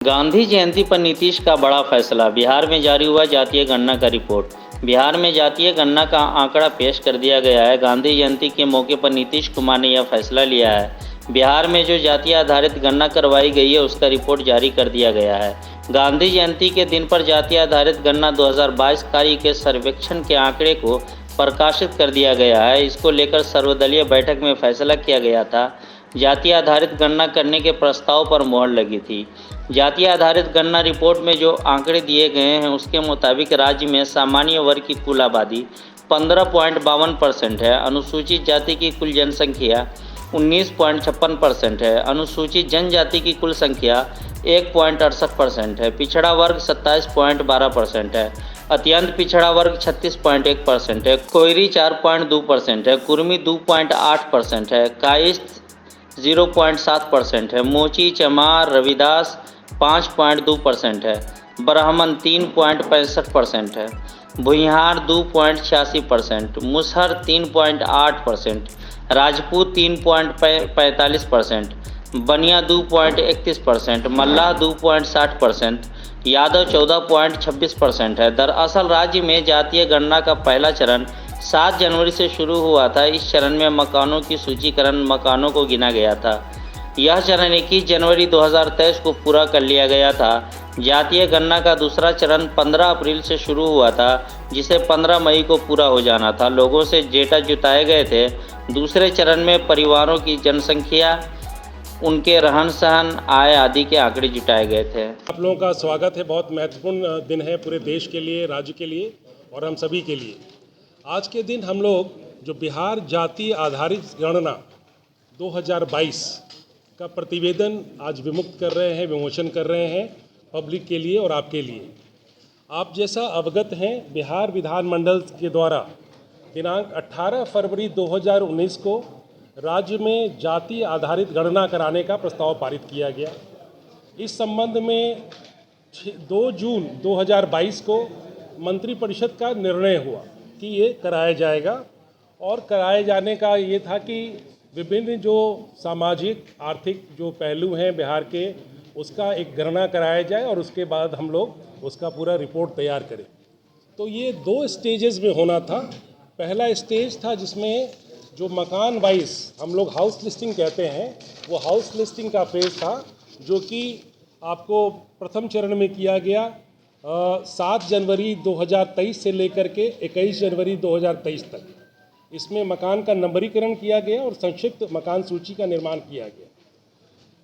गांधी जयंती पर नीतीश का बड़ा फैसला। बिहार में जारी हुआ जातीय गणना का रिपोर्ट। बिहार में जातीय गणना का आंकड़ा पेश कर दिया गया है। गांधी जयंती के मौके पर नीतीश कुमार ने यह फैसला लिया है। बिहार में जो जातीय आधारित गणना करवाई गई है उसका रिपोर्ट जारी कर दिया गया है। गांधी जयंती के दिन पर जातीय आधारित गणना 2022 कार्य के सर्वेक्षण के आंकड़े को प्रकाशित कर दिया गया है। इसको लेकर सर्वदलीय बैठक में फैसला किया गया था। जातीय आधारित गणना करने के प्रस्ताव पर मोहर लगी थी। जातीय आधारित गणना रिपोर्ट में जो आंकड़े दिए गए हैं उसके मुताबिक राज्य में सामान्य वर्ग की कुल आबादी 15.52% है। अनुसूचित जाति की कुल जनसंख्या 19.56% है। अनुसूचित जनजाति की कुल संख्या 1.68% है। पिछड़ा वर्ग 27.12% है। अत्यंत पिछड़ा वर्ग 36.1% है। कोयरी 4.2% है। कुर्मी 2.8% है। कायस्थ 0.7% है। मोची, चमार, रविदास 5.2% है। ब्राह्मण 3.65% है। भुइंहार 2.86%, मुसहर 3.8%, राजपूत 3.45%, बनिया 2.31%, मल्लाह 2.60%, यादव 14.26% है। दरअसल राज्य में जातीय गणना का पहला चरण 7 जनवरी से शुरू हुआ था। इस चरण में मकानों की सूचीकरण मकानों को गिना गया था। यह चरण 21 जनवरी 2023 को पूरा कर लिया गया था। जातीय गणना का दूसरा चरण 15 अप्रैल से शुरू हुआ था, जिसे 15 मई को पूरा हो जाना था। लोगों से डेटा जुटाए गए थे। दूसरे चरण में परिवारों की जनसंख्या, उनके रहन सहन, आय आदि के आंकड़े जुटाए गए थे। आप लोगों का स्वागत है। बहुत महत्वपूर्ण दिन है पूरे देश के लिए, राज्य के लिए और हम सभी के लिए। आज के दिन हम लोग जो बिहार जातीय आधारित गणना 2022 का प्रतिवेदन आज विमुक्त कर रहे हैं, विमोचन कर रहे हैं पब्लिक के लिए और आपके लिए। आप जैसा अवगत हैं, बिहार विधानमंडल के द्वारा दिनांक 18 फरवरी 2019 को राज्य में जातीय आधारित गणना कराने का प्रस्ताव पारित किया गया। इस संबंध में 2 जून 2022 को मंत्रिपरिषद का निर्णय हुआ कि ये कराया जाएगा। और कराए जाने का ये था कि विभिन्न जो सामाजिक आर्थिक जो पहलू हैं बिहार के, उसका एक गणना कराया जाए और उसके बाद हम लोग उसका पूरा रिपोर्ट तैयार करें। तो ये 2 स्टेजेस में होना था। पहला स्टेज था जिसमें जो मकान वाइज हम लोग हाउस लिस्टिंग कहते हैं, वो हाउस लिस्टिंग का फेज था, जो कि आपको प्रथम चरण में किया गया 7 जनवरी 2023 से लेकर के 21 जनवरी 2023 तक। इसमें मकान का नंबरीकरण किया गया और संक्षिप्त मकान सूची का निर्माण किया गया।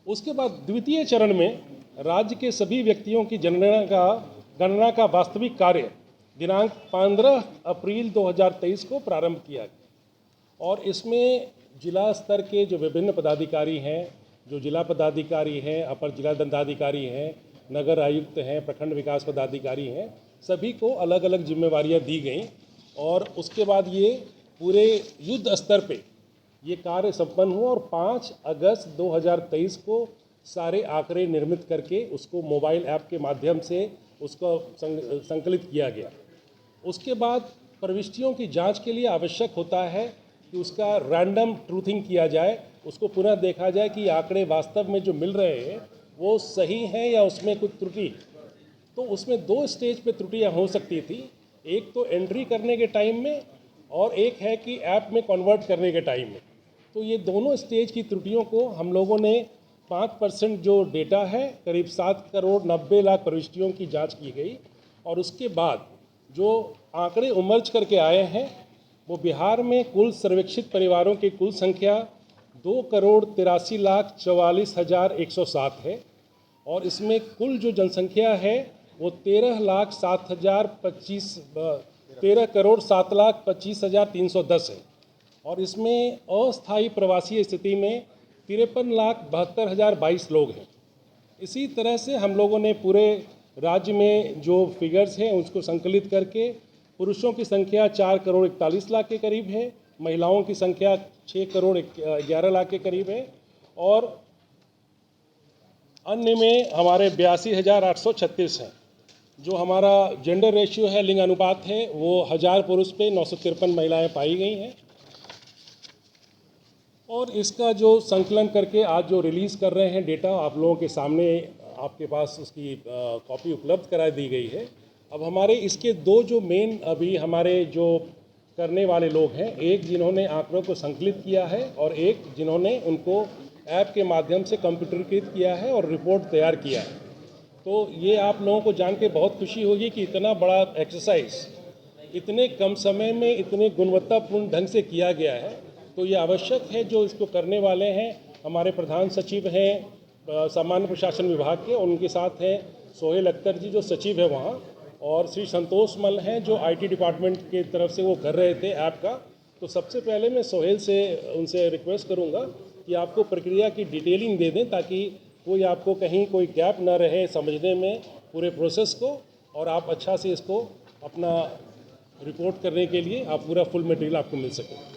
उसके बाद द्वितीय चरण में राज्य के सभी व्यक्तियों की गणना का वास्तविक कार्य दिनांक 15 अप्रैल 2023 को प्रारंभ किया गया। और इसमें जिला स्तर के जो विभिन्न पदाधिकारी हैं, जो जिला पदाधिकारी हैं, अपर जिला दंडाधिकारी हैं, नगर आयुक्त हैं, प्रखंड विकास पदाधिकारी हैं, सभी को अलग अलग जिम्मेवारियां दी गई। और उसके बाद ये पूरे युद्ध स्तर पे ये कार्य संपन्न हुआ और 5 अगस्त 2023 को सारे आंकड़े निर्मित करके उसको मोबाइल ऐप के माध्यम से उसको संकलित किया गया। उसके बाद प्रविष्टियों की जांच के लिए आवश्यक होता है कि उसका रैंडम ट्रूथिंग किया जाए, उसको पुनः देखा जाए कि आंकड़े वास्तव में जो मिल रहे हैं वो सही हैं या उसमें कुछ त्रुटि। तो उसमें 2 स्टेज पे त्रुटियां हो सकती थी। एक तो एंट्री करने के टाइम में और एक है कि ऐप में कन्वर्ट करने के टाइम में। तो ये दोनों स्टेज की त्रुटियों को हम लोगों ने 5% जो डेटा है, करीब 7 करोड़ 90 लाख प्रविष्टियों की जांच की गई। और उसके बाद जो आंकड़े उमर्ज करके आए हैं वो बिहार में कुल सर्वेक्षित परिवारों की कुल संख्या 2,83,44,107 है। और इसमें कुल जो जनसंख्या है वो 13,07,25,310 है। और इसमें अस्थायी प्रवासी स्थिति में 53,72,022 लोग हैं। इसी तरह से हम लोगों ने पूरे राज्य में जो फिगर्स हैं उसको संकलित करके पुरुषों की संख्या 4 करोड़ 41 लाख के करीब है, महिलाओं की संख्या 6 करोड़ 11 लाख के करीब है और अन्य में हमारे 82,836 हैं। जो हमारा जेंडर रेशियो है, लिंग अनुपात है, वो 1000 पुरुष पे 953 महिलाएं पाई गई हैं। और इसका जो संकलन करके आज जो रिलीज़ कर रहे हैं डेटा आप लोगों के सामने आपके पास उसकी कॉपी उपलब्ध करा दी गई है। अब हमारे इसके दो जो मेन अभी हमारे जो करने वाले लोग हैं, एक जिन्होंने आंकड़ों को संकलित किया है और एक जिन्होंने उनको ऐप के माध्यम से कंप्यूटरीकृत किया है और रिपोर्ट तैयार किया है। तो ये आप लोगों को जान के बहुत खुशी होगी कि इतना बड़ा एक्सरसाइज इतने कम समय में इतने गुणवत्तापूर्ण ढंग से किया गया है। तो ये आवश्यक है, जो इसको करने वाले हैं हमारे प्रधान सचिव हैं सामान्य प्रशासन विभाग के, उनके साथ हैं सोहेल अख्तर जी जो सचिव है वहाँ, और श्री संतोष मल हैं जो आईटी डिपार्टमेंट की तरफ से वो कर रहे थे ऐप का। तो सबसे पहले मैं सोहेल से उनसे रिक्वेस्ट करूँगा कि आपको प्रक्रिया की डिटेलिंग दे दें, ताकि कोई आपको कहीं कोई गैप ना रहे समझने में पूरे प्रोसेस को, और आप अच्छा से इसको अपना रिपोर्ट करने के लिए आप पूरा फुल मटेरियल आपको मिल सके।